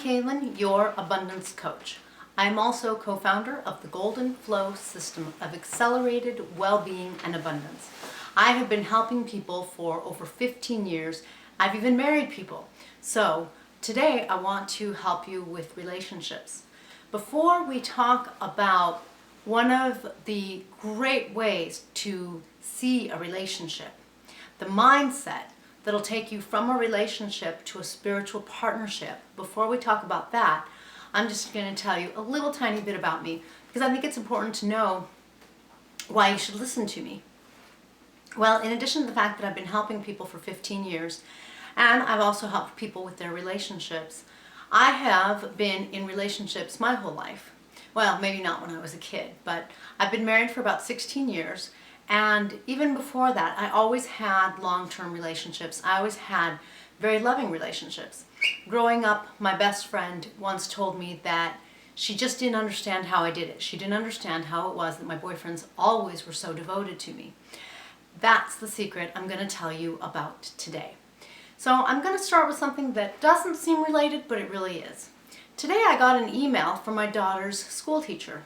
Kaylin, your abundance coach. I'm also co-founder of the Golden Flow system of accelerated well-being and abundance. I have been helping people for over 15 years. I've even married people. So today I want to help you with relationships. Before we talk about one of the great ways to see a relationship, the mindset that'll take you from a relationship to a spiritual partnership. Before we talk about that, I'm just going to tell you a little tiny bit about me because I think it's important to know why you should listen to me. Well, in addition to the fact that I've been helping people for 15 years and I've also helped people with their relationships, I have been in relationships my whole life. Well, maybe not when I was a kid, but I've been married for about 16 years. And even before that, I always had long-term relationships. I always had very loving relationships. Growing up, my best friend once told me that she just didn't understand how I did it. She didn't understand how it was that my boyfriends always were so devoted to me. That's the secret I'm going to tell you about today. So I'm going to start with something that doesn't seem related, but it really is. Today I got an email from my daughter's school teacher.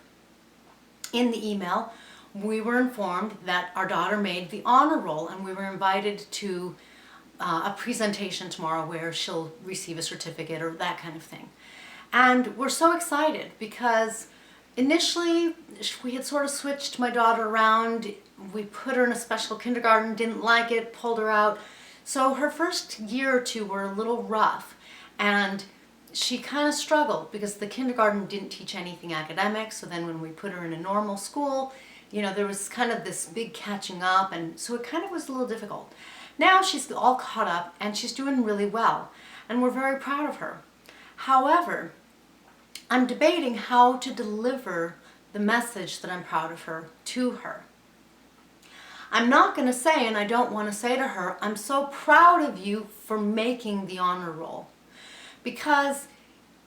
In the email, we were informed that our daughter made the honor roll and we were invited to a presentation tomorrow where she'll receive a certificate or that kind of thing. And we're so excited because initially we had sort of switched my daughter around. We put her in a special kindergarten, didn't like it, pulled her out. So her first year or two were a little rough and she kind of struggled because the kindergarten didn't teach anything academic. So then when we put her in a normal school, you know, there was kind of this big catching up, and so it kind of was a little difficult. Now she's all caught up and she's doing really well, and we're very proud of her. However, I'm debating how to deliver the message that I'm proud of her to her. I'm not going to say, and I don't want to say to her, I'm so proud of you for making the honor roll, because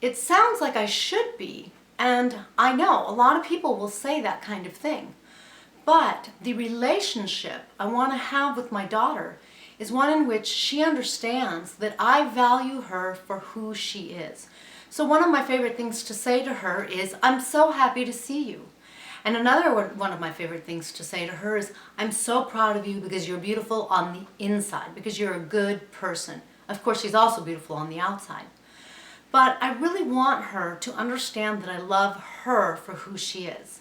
it sounds like I should be, and I know a lot of people will say that kind of thing. But the relationship I want to have with my daughter is one in which she understands that I value her for who she is. So one of my favorite things to say to her is, I'm so happy to see you. And another one of my favorite things to say to her is, I'm so proud of you because you're beautiful on the inside, because you're a good person. Of course, she's also beautiful on the outside. But I really want her to understand that I love her for who she is.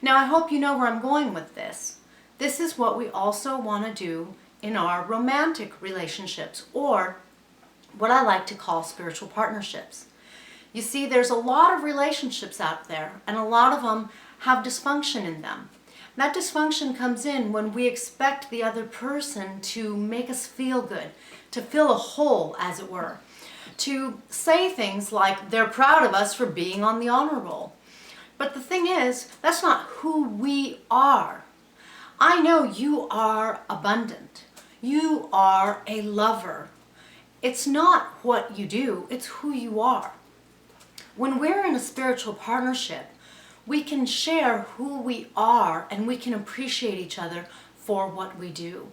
Now, I hope you know where I'm going with this. This is what we also want to do in our romantic relationships, or what I like to call spiritual partnerships. You see, there's a lot of relationships out there, and a lot of them have dysfunction in them. That dysfunction comes in when we expect the other person to make us feel good, to fill a hole, as it were, to say things like they're proud of us for being on the honor roll. But the thing is, that's not who we are. I know you are abundant. You are a lover. It's not what you do, it's who you are. When we're in a spiritual partnership, we can share who we are and we can appreciate each other for what we do.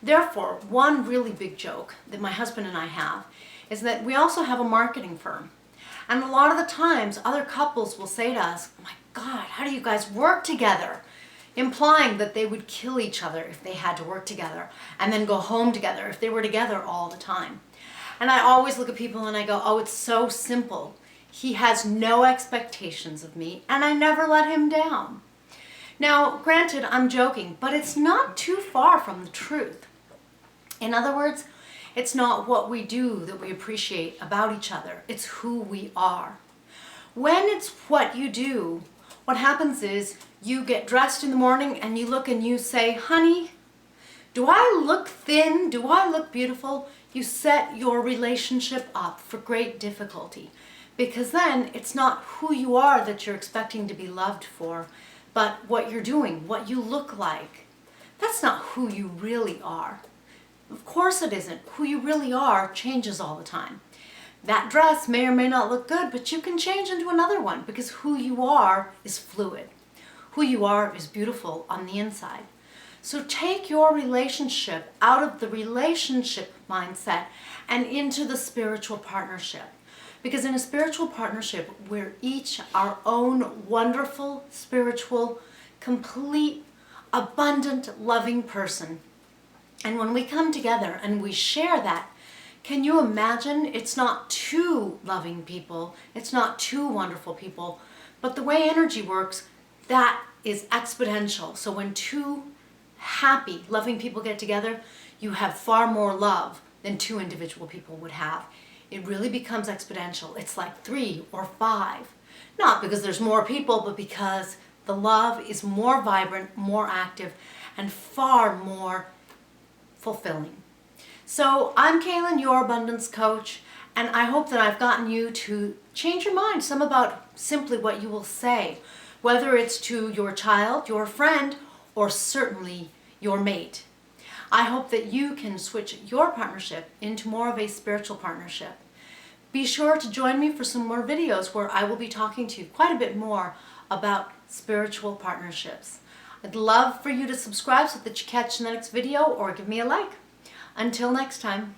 Therefore, one really big joke that my husband and I have is that we also have a marketing firm. And a lot of the times, other couples will say to us, oh my God, how do you guys work together? Implying that they would kill each other if they had to work together and then go home together if they were together all the time. And I always look at people and I go, oh, it's so simple. He has no expectations of me and I never let him down. Now, granted, I'm joking, but it's not too far from the truth. In other words, it's not what we do that we appreciate about each other. It's who we are. When it's what you do, what happens is you get dressed in the morning and you look and you say, honey, do I look thin? Do I look beautiful? You set your relationship up for great difficulty, because then it's not who you are that you're expecting to be loved for, but what you're doing, what you look like. That's not who you really are. Of course it isn't. Who you really are changes all the time. That dress may or may not look good, but you can change into another one because who you are is fluid. Who you are is beautiful on the inside. So take your relationship out of the relationship mindset and into the spiritual partnership. Because in a spiritual partnership, we're each our own wonderful, spiritual, complete, abundant, loving person. And when we come together and we share that, can you imagine? It's not two loving people, it's not two wonderful people, but the way energy works, that is exponential. So when two happy, loving people get together, you have far more love than two individual people would have. It really becomes exponential. It's like 3 or 5. Not because there's more people, but because the love is more vibrant, more active, and far more fulfilling. So I'm Kaylin, your abundance coach, and I hope that I've gotten you to change your mind some about simply what you will say, whether it's to your child, your friend, or certainly your mate. I hope that you can switch your partnership into more of a spiritual partnership. Be sure to join me for some more videos where I will be talking to you quite a bit more about spiritual partnerships. I'd love for you to subscribe so that you catch the next video or give me a like. Until next time.